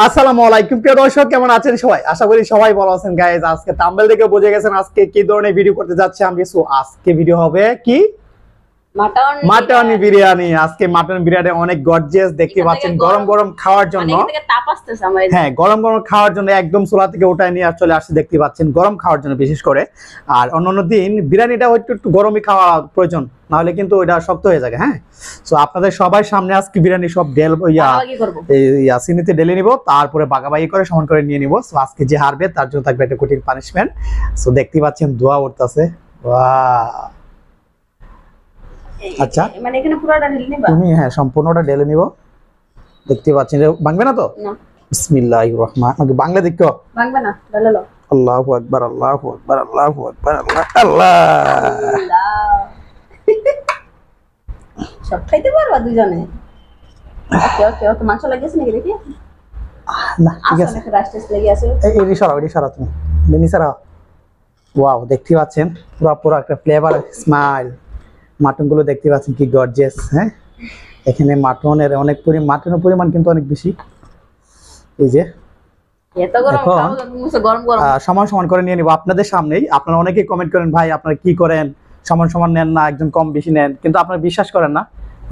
আসসালামু আলাইকুম প্রিয় দর্শক, কেমন আছেন সবাই? আশা করি সবাই ভালো আছেন গাইস। আজকে থাম্বনেল দেখে বুঝে গেছেন আজকে কি ধরনের ভিডিও করতে যাচ্ছি আমি। সো আজকে ভিডিও হবে কি মাটন বিরিয়ানি। আজকে মাটন বিরিয়ানি অনেক গর্জিয়াস দেখতে পাচ্ছেন, গরম গরম খাওয়ার জন্য। হ্যাঁ, গরম গরম খাওয়ার জন্য একদম চুলা থেকে ওঠায় নিয়ে চলে আসছে দেখতে পাচ্ছেন, গরম খাওয়ার জন্য বিশেষ করে। আর অন্যান্য দিন বিরিয়ানিটা একটু গরমই খাওয়া প্রয়োজন, নাহলে কিন্তু ওইটা শক্ত হয়ে যায়। হ্যাঁ, সো আপনাদের সবাই সামনে আজকে বিরিয়ানি সব সিনিতে ঢেলে নিব, তারপরে বাগাবাগি করে সমান করে নিয়ে নিব। সো আজকে যে হারবে তার জন্য থাকবে একটা কঠিন পানিশমেন্ট। সো দেখতে পাচ্ছেন ধোয়া উঠতেছে। ওয়াও, আচ্ছা মানে এখানে পুরোটা ঢেলে নিবা? তুমি হ্যাঁ সম্পূর্ণটা ঢেলে নিব। দেখতে পাচ্ছেন ভাঙবে না তো? না। বিসমিল্লাহির রহমানির বাংলা দেখো। ভাঙবে না, ঢেলে নাও। আল্লাহু আকবার, আল্লাহু আকবার, আল্লাহু আকবার, আল্লাহ। সব খাইতে পারবা দুজনে? ওকে ওকে ওকে, মাংস লাগিয়েছ নাকি দেখি? না ঠিক আছে, রাস্টেস লেগে আছে। এই সরাও তুমি, লেনি সরাও। ওয়াও, দেখতে পাচ্ছেন পুরো একটা ফ্লেভার স্মাইল। মাটনগুলো দেখতে পাচ্ছেন কি গর্জিয়াস। হ্যাঁ, এখানে মাটনের মাটনের পরিমাণ কিন্তু অনেক বেশি। এই যে এত গরম খাবো, গরম গরম সমান সমান করে নিয়ে নিব আপনাদের সামনেই। আপনারা অনেকেই কমেন্ট করেন, ভাই আপনারা কি করেন, সমান সমান নেন না, একজন কম বেশি নেন, কিন্তু আপনারা বিশ্বাস করেন না।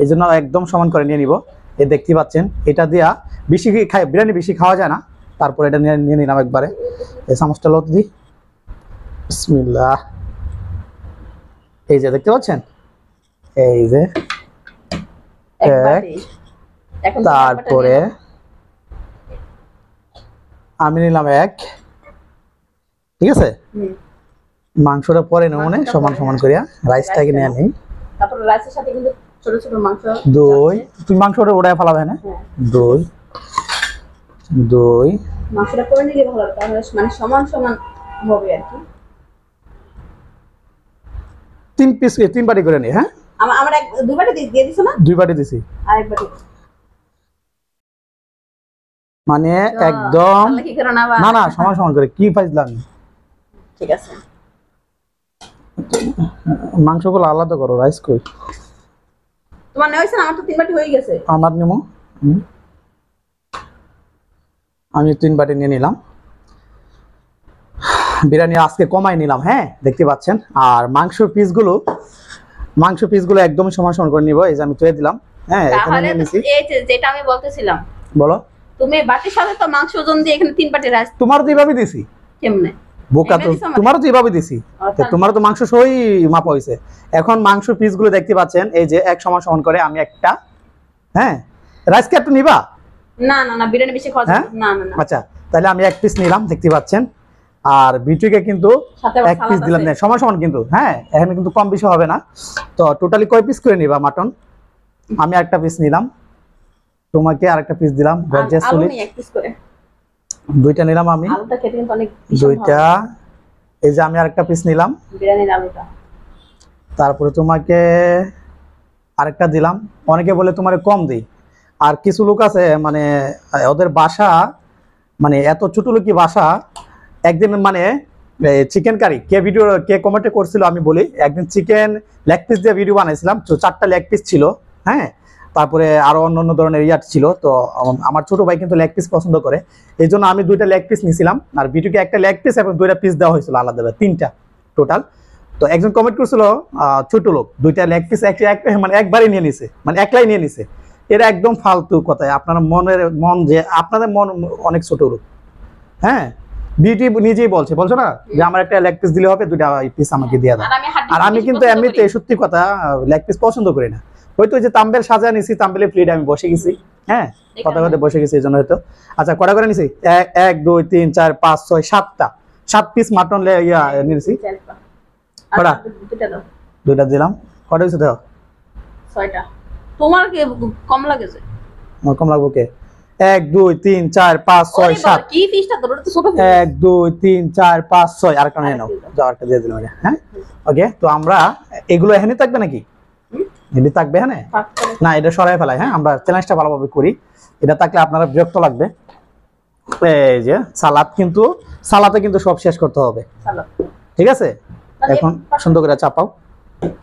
এই জন্য একদম সমান করে নিয়ে নিব। এই দেখতে পাচ্ছেন, এটা দিয়া বেশি বিরিয়ানি বেশি খাওয়া যায় না। তারপর এটা নিয়ে নিলাম একবারে। এই চামচটা লত দিই। বিসমিল্লাহ। এই যে দেখতে পাচ্ছেন, এই যে তারপরে আমি নিলাম এক। ঠিক আছে, মাংসটা পরে নেব মনে সমান সমান করিয়া। রাইসটাকে নিয়ে নেই, তারপর রাইসের সাথে কিন্তু ছোট ছোট মাংস। দই, তুমি মাংসটা ওটায় ফেলাবে না? দই মাংসটা করে নিলে ভালো, তাহলে মানে সমান সমান হবে আর কি। 3 বাটি করে নি। হ্যাঁ, আমার 2 বাটি দিয়ে দিছো না? 2 বাটি দিছি। আর 1 বাটি মানে একদম না সমান সমান করে। কি ফাইজলাম? ঠিক আছে, মাংসগুলো আলাদা করো। রাইস কই তোমার নেওয়া হয়েছে? আমার তো 3 বাটি হয়ে গেছে। আমার নেবো, আমি 3 বাটি নিয়ে নিলাম। বিরিয়ানি আজকে কমাই নিলাম। হ্যাঁ, দেখতে পাচ্ছেন। আর মাংস পিসগুলো একদম সমান সমান করে নিব। এই যে আমি তুলে দিলাম। হ্যাঁ, এখানে নিয়ে নিছি। এই যেটা আমি বলতেছিলাম, বলো। তুমি বাটির সাথে তো মাংস ওজন দিয়ে এখানে 3 বাটি রাইস। তোমারও তো এইভাবে দিছি। কেমনে বোকা তো, তোমারও তো এইভাবে দিছি। তোমারও তো মাংস সই মাপা হইছে। এখন মাংস পিসগুলো দেখতে পাচ্ছেন, এই যে এক সমান সমান করে আমি একটা। হ্যাঁ, রাইস কি একটু নিবা? না না না, বিরিয়ানি বেশি খাওয়া যাবে না। না না, আচ্ছা তাহলে আমি 1 পিস নিলাম, দেখতে পাচ্ছেন। আর বিটুকে কিন্তু 1 পিস দিলাম। না সমান সমান কিন্তু। হ্যাঁ, এখানে কিন্তু কম বেশি হবে না। তো টোটালি কয় পিস করে নিবা মাটন? আমি একটা পিস নিলাম, তোমাকে আরেকটা পিস দিলাম। গর্জিয়াস চলে 1 পিস করে। 2টা নিলাম আমি। আলুটা খেতে কিন্তু অনেক 2টা। এই যে আমি আরেকটা পিস নিলাম, বিরিয়ানির আলুটা। তারপরে তোমাকে আরেকটা দিলাম। অনেকে বলে তোমারে কম দেই, আর কিছু লোক আছে মানে ওদের বাসা মানে এত ছোট লোকই বাসা। একদিন মানে চিকেন কারি কে কমেন্টে করছিল আমি বলি, একদিন চিকেন লেগ পিস দিয়ে ভিডিও বানাইছিলাম। তো 4টা লেগ পিস ছিল। হ্যাঁ, তারপরে আরো অন্য ধরনের ইয়াট ছিল। তো আমার ছোট ভাই কিন্তু লেগ পিস পছন্দ করে, এই জন্য আমি 2টা লেগ পিস নিয়েছিলাম। আর ভিডিওকে একটা লেগ পিস এবং 2টা পিস দেওয়া হয়েছিল আলাদা, 3টা টোটাল। তো একজন কমেন্ট করছিল ছোট লোক 2টা লেগ পিস মানে একবারই নিয়ে নিছে, মানে একলাই নিয়ে নিছে। এরা একদম ফালতু কথায়। আপনার আপনাদের মন অনেক ছোট লোক। হ্যাঁ, বিউটি নিজেই বলছো না যে আমার একটা লেগ পিস দিলে হবে, 2টা পিস আমাকে দিয়ে দাও। আর আমি কিন্তু এমনিতে সত্যি কথা লেগ পিস পছন্দ করি না। হয়তো যে তাম্বেল সাজা নিছি, তাম্বেলের প্লেটে আমি বসে গেছি। হ্যাঁ, কথা বসে গেছি, এই জন্য হয়তো। আচ্ছা, কটা করে নিছি? 1 2 3 4 5 6 7টা। 7 পিস মাটন নিয়েছি। কটা? 2টা দিলাম। কটা হয়েছে? দাও 6টা। তোমার কি কম লাগেছে? কম লাগবে কে? 1 2 3 4 5 6 7। কি পিসটা তোর তো ছোট। 1 2 3 4 5 6 আরেকটা নিয়ে নাও। যাও, আরেকটা দিয়ে দিলাম। হ্যাঁ, ওকে। তো আমরা এগুলো এখানে থাকবে নাকি? এমনি থাকবে। হ্যাঁ না, এটা সরাই ফেলাই। হ্যাঁ, আমরা চ্যালেঞ্জটা ভালোভাবে করি। এটা থাকলে আপনারা বিরক্ত লাগবে। এই যে সালাতে কিন্তু সব শেষ করতে হবে। ঠিক আছে, এখন সুন্দর করে চাপাও।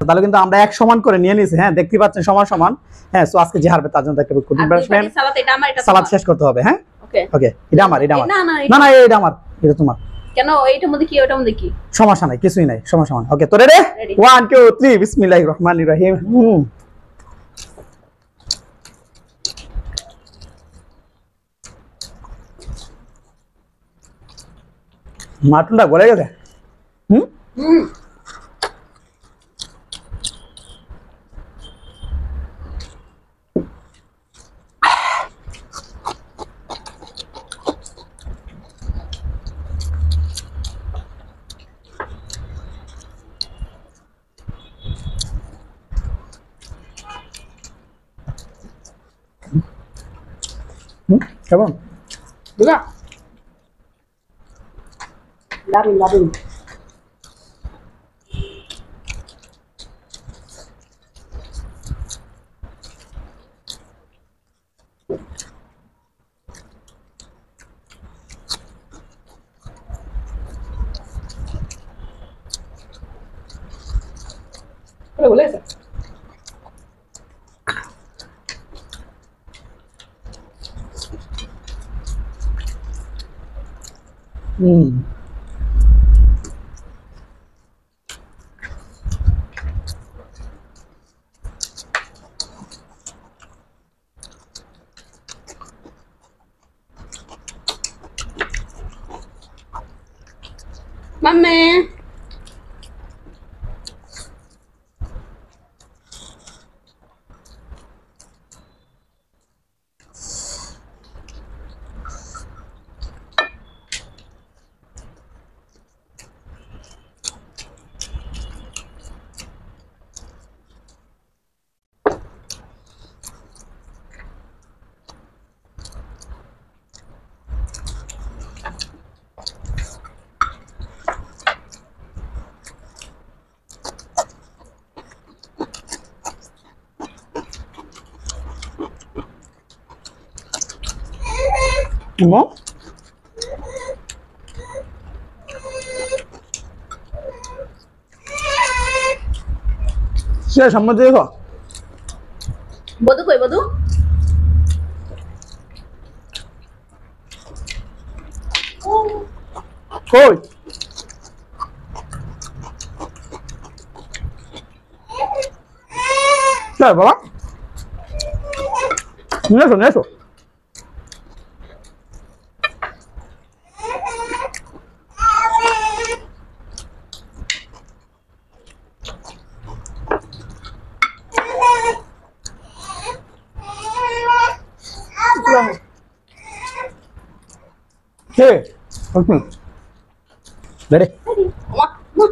তাহলে কিন্তু আমরা এক সমান করে নিয়ে নিয়েছি। হ্যাঁ, দেখতে পাচ্ছেন সমান সমান। হ্যাঁ, সো আজকে যে হারবে তার জন্য একটা সালাদ শেষ করতে হবে। হ্যাঁ, ওকে ওকে এটা আমার না না না না এটা আমার, এটা তোমার। কেন এইটার মধ্যে কি ওটার মধ্যে কি? সমস্যা নাই, কিছুই নাই, সমস্যা নাই। ওকে তো রেডি, 1 2 3 বিসমিল্লাহির রহমানির রহিম। মাটনটা গলে গেছে। হুম হুম কেমন? বুঝলা? দারুন দারুন। গলে গেছে। হুম মাম্মে মো সে সামনে দেখো। বধু কই বধু? কই? চল বাবা, নিয়ে এসো নিয়ে এসো। কে? রেডি? মা মা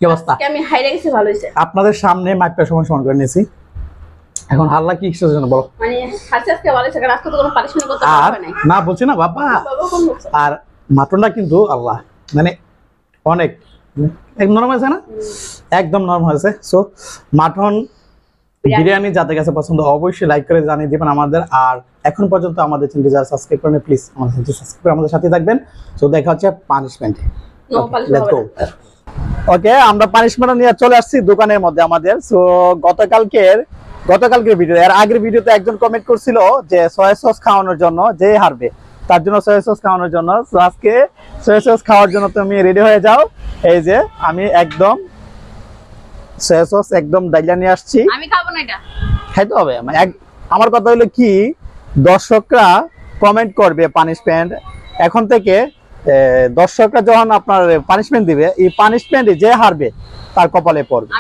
কি অবস্থা? আজকে আমি হাইরে গেছি, ভালো হইছে। আপনাদের সামনে মাইকটা সমান করে নিয়েছি। এখন হাল্লা কি কিসের জন্য বলো? মানে হাসি আজকে ভালো হইছে, কারণ আজকে তো কোনো পানিশমেন্ট করতে আর পারবে না। না বলছি না বাবা, বাবা কোন বলছে? আর মাটনটা কিন্তু আল্লাহ মানে অনেক এক নরম হয়েছে না, একদম নরম হয়েছে। সো মাটন বিরিয়ানি যাদের কাছে পছন্দ অবশ্যই লাইক করে জানিয়ে দিবেন আমাদের। আর এখন পর্যন্ত আমাদের চ্যানেলটি যারা সাবস্ক্রাইব করেন প্লিজ আমাদের চ্যানেলটি সাবস্ক্রাইব করে আমাদের সাথে থাকবেন। সো দেখা হচ্ছে পানিশমেন্টে। নো পানিশমেন্ট হবে না। ওকে, আমরা পানিশমেন্ট নিয়ে চলে আসছি দোকানের মধ্যে আমাদের। সো গতকালকের ভিডিও, এর আগের ভিডিওতে একজন কমেন্ট করছিল যে সয়া সস খাওয়ানোর জন্য, যে হারবে তার জন্য সয়া সস খাওয়ানোর জন্য। সো আজকে সয়া সস খাওয়ার জন্য তুমি রেডি হয়ে যাও। এই যে আমি একদম সয়া সস একদম ডাইলা নিয়ে আসছি। আমি খাবো না এটা। খাইতে হবে। আমার কথা হলো কি, দর্শকরা কমেন্ট করবে পানিশমেন্ট এখন থেকে। দর্শকরা যখন আপনার পানিশমেন্ট দিবে, এই পানিশমেন্টে যে হারবে তার কপালে পড়বে।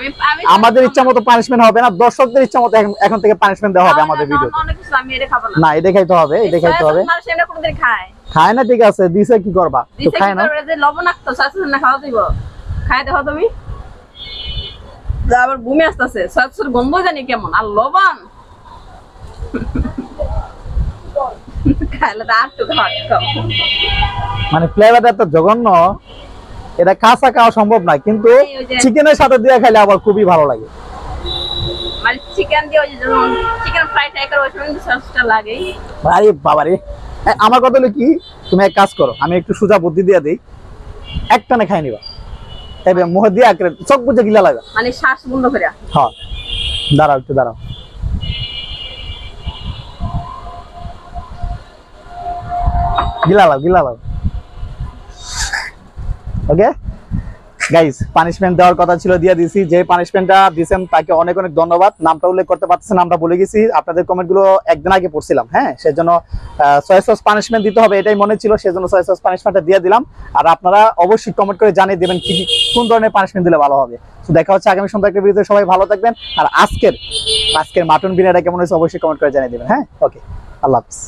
আমাদের ইচ্ছা মতো পানিশমেন্ট হবে না, দর্শকদের ইচ্ছা মতো এখন থেকে পানিশমেন্ট দেওয়া হবে আমাদের ভিডিওতে। না, এটা খাইতে হবে, এটা খাইতে হবে। খায় না, ঠিক আছে, দিছে কি করবা, তো খায় না। লবণাক্ত শাশুড়ি না খাওয়া দিব, খাই দেখো তুমি। আবার ঘুমে আসতেছে, শাশুড়ির গন্ধ জানি কেমন, আর লবণ খাইলে তো আর তো মানে ফ্লেভারটা এত জঘন্য, এটা কাঁচা খাওয়া সম্ভব না, কিন্তু চিকেনের সাথে দিয়ে খাইলে আবার খুবই ভালো লাগে। মানে চিকেন দিয়ে ওই যেমন চিকেন ফ্রাই টাই করে ওই সময় কিন্তু সসটা লাগে। আরে বাবা রে, আমার কথা হলো কি, তুমি এক কাজ করো, আমি একটু সোজা বুদ্ধি দিয়ে দিই, একটানে খাই নিবা, তবে মুখ দিয়ে আঁকড়ে চোখ বুঝে গিলা লাগা, মানে শ্বাস বন্ধ করে। হ্যাঁ, দাঁড়াও একটু দাঁড়াও। গিলা লাও। ওকে গাইস, পানিশমেন্ট দেওয়ার কথা ছিল, দিয়ে দিছি। যে পানিশমেন্টটা দিয়েছেন তাকে অনেক অনেক ধন্যবাদ। নামটা উল্লেখ করতে পারতেছি, নামটা বলে গেছি। আপনাদের কমেন্টগুলো একদিন আগে পড়ছিলাম, হ্যাঁ, সেজন্য সয়া সস পানিশমেন্ট দিতে হবে এটাই মনে ছিল, সেজন্য সয়া সস পানিশমেন্টটা দিয়ে দিলাম। আর আপনারা অবশ্যই কমেন্ট করে জানিয়ে দেবেন কোন ধরনের পানিশমেন্ট দিলে ভালো হবে। তো দেখা হচ্ছে আগামী সন্ধ্যা একটা ভিডিওতে, সবাই ভালো থাকবেন। আর আজকের মাটন বিরিয়ানিটা কেমন হয়েছে অবশ্যই কমেন্ট করে জানিয়ে দেবেন। হ্যাঁ, ওকে, আল্লাহ হাফেজ।